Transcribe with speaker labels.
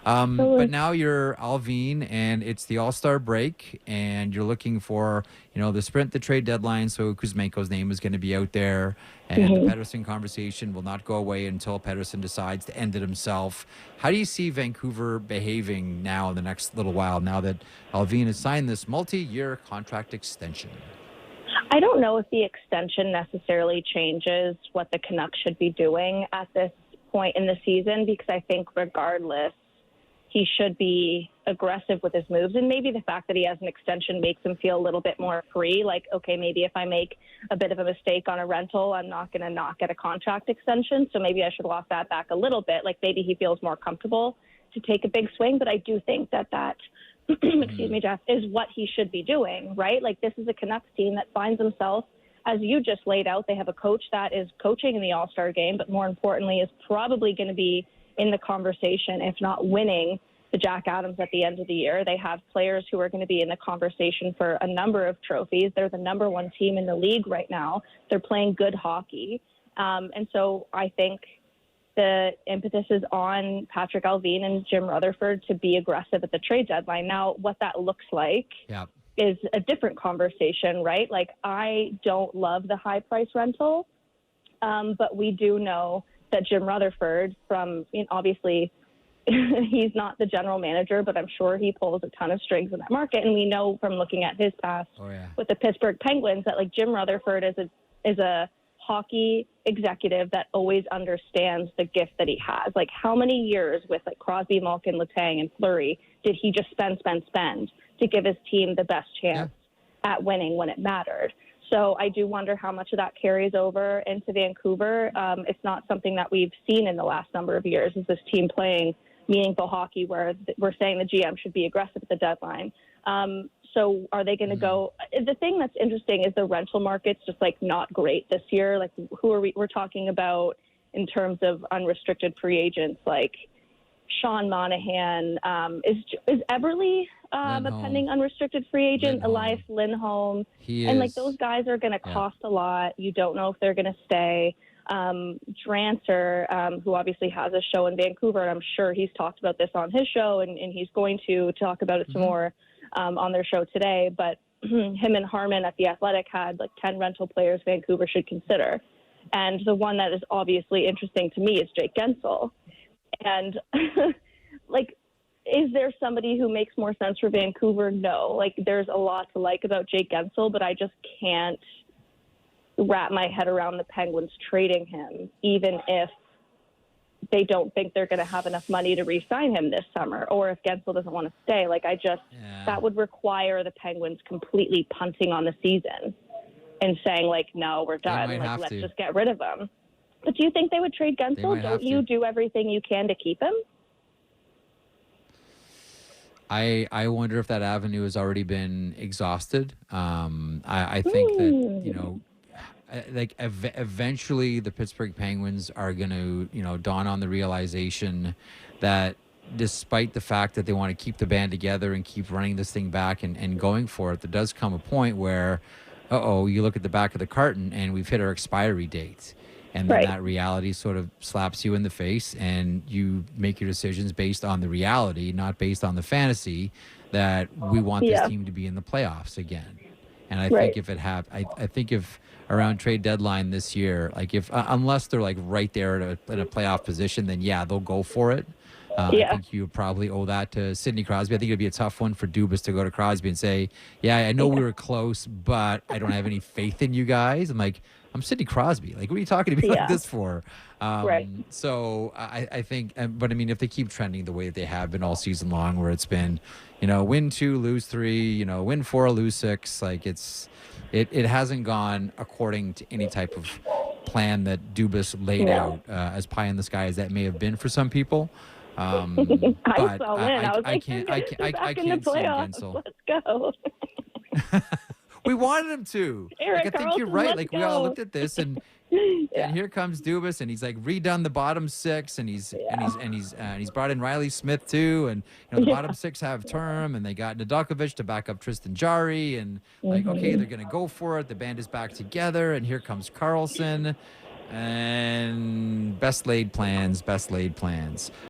Speaker 1: But now you're Alvin, and it's the All-Star break, and you're looking for, the sprint, the trade deadline. So Kuzmenko's name is going to be out there, and the Pettersson conversation will not go away until Pettersson decides to end it himself. How do you see Vancouver behaving now in the next little while, now that Alvin has signed this multi-year contract extension?
Speaker 2: I don't know if the extension necessarily changes what the Canucks should be doing at this point in the season, because I think regardless, he should be aggressive with his moves. And maybe the fact that he has an extension makes him feel a little bit more free. Like, okay, maybe if I make a bit of a mistake on a rental, I'm not going to not get a contract extension. So maybe I should walk that back a little bit. Like maybe he feels more comfortable to take a big swing. But I do think that excuse me, Jeff, is what he should be doing, right? Like this is a Canucks team that finds himself, as you just laid out, they have a coach that is coaching in the All-Star game, but more importantly is probably going to be in the conversation, if not winning the Jack Adams at the end of the year. They have players who are going to be in the conversation for a number of trophies. They're the number one team in the league right now. They're playing good hockey. And so I think the impetus is on Patrick Alvin and Jim Rutherford to be aggressive at the trade deadline. Now, what that looks like is a different conversation, right? Like, I don't love the high price rental, but we do know that Jim Rutherford obviously he's not the general manager, but I'm sure he pulls a ton of strings in that market. And we know from looking at his past with the Pittsburgh Penguins that like Jim Rutherford is a hockey executive that always understands the gift that he has. Like how many years with like Crosby, Malkin, Letang, and Fleury did he just spend to give his team the best chance at winning when it mattered? So I do wonder how much of that carries over into Vancouver. It's not something that we've seen in the last number of years, is this team playing meaningful hockey where we're saying the GM should be aggressive at the deadline. So are they going to go? The thing that's interesting is the rental market's just like not great this year. Like who are we're talking about in terms of unrestricted free agents, like Sean Monahan, is Everly a pending unresticted free agent, Elias Lindholm. And like those guys are going to cost a lot. You don't know if they're going to stay. Drancer, who obviously has a show in Vancouver, and I'm sure he's talked about this on his show, and he's going to talk about it some more on their show today. But him and Harmon at The Athletic had like 10 rental players Vancouver should consider. And the one that is obviously interesting to me is Jake Gensel. And like, is there somebody who makes more sense for Vancouver? No. Like, there's a lot to like about Jake Gensel, but I just can't wrap my head around the Penguins trading him, even if they don't think they're going to have enough money to re-sign him this summer, or if Gensel doesn't want to stay. Like, that would require the Penguins completely punting on the season and saying, like, no, we're done. Like, let's just get rid of him. But do you think they would trade Gensel? Don't you do everything you can to keep him?
Speaker 1: I wonder if that avenue has already been exhausted. I think that, like eventually the Pittsburgh Penguins are going to, dawn on the realization that despite the fact that they want to keep the band together and keep running this thing back and going for it, there does come a point where, you look at the back of the carton and we've hit our expiry date. And then that reality sort of slaps you in the face, and you make your decisions based on the reality, not based on the fantasy that we want this team to be in the playoffs again. And I think if it I think if around trade deadline this year, like if unless they're like right there in a playoff position, then they'll go for it. I think you probably owe that to Sidney Crosby. I think it'd be a tough one for Dubas to go to Crosby and say, I know we were close, but I don't have any faith in you guys. I'm like, I'm Sidney Crosby. Like, what are you talking to me like this for? So I think, but I mean, if they keep trending the way that they have been all season long, where it's been, win 2, lose 3, win 4, lose 6, like it hasn't gone according to any type of plan that Dubas laid out, as pie in the sky as that may have been for some people. But I can't see Gensel.
Speaker 2: Let's go.
Speaker 1: We wanted him to.
Speaker 2: Eric
Speaker 1: I think you're right. Like, we all looked at this, and here comes Dubas, and he's like redone the bottom 6, and he's brought in Riley Smith too, and the bottom 6 have term, and they got Nedeljkovic to back up Tristan Jarry, and like, okay, they're gonna go for it. The band is back together, and here comes Carlson, and best laid plans.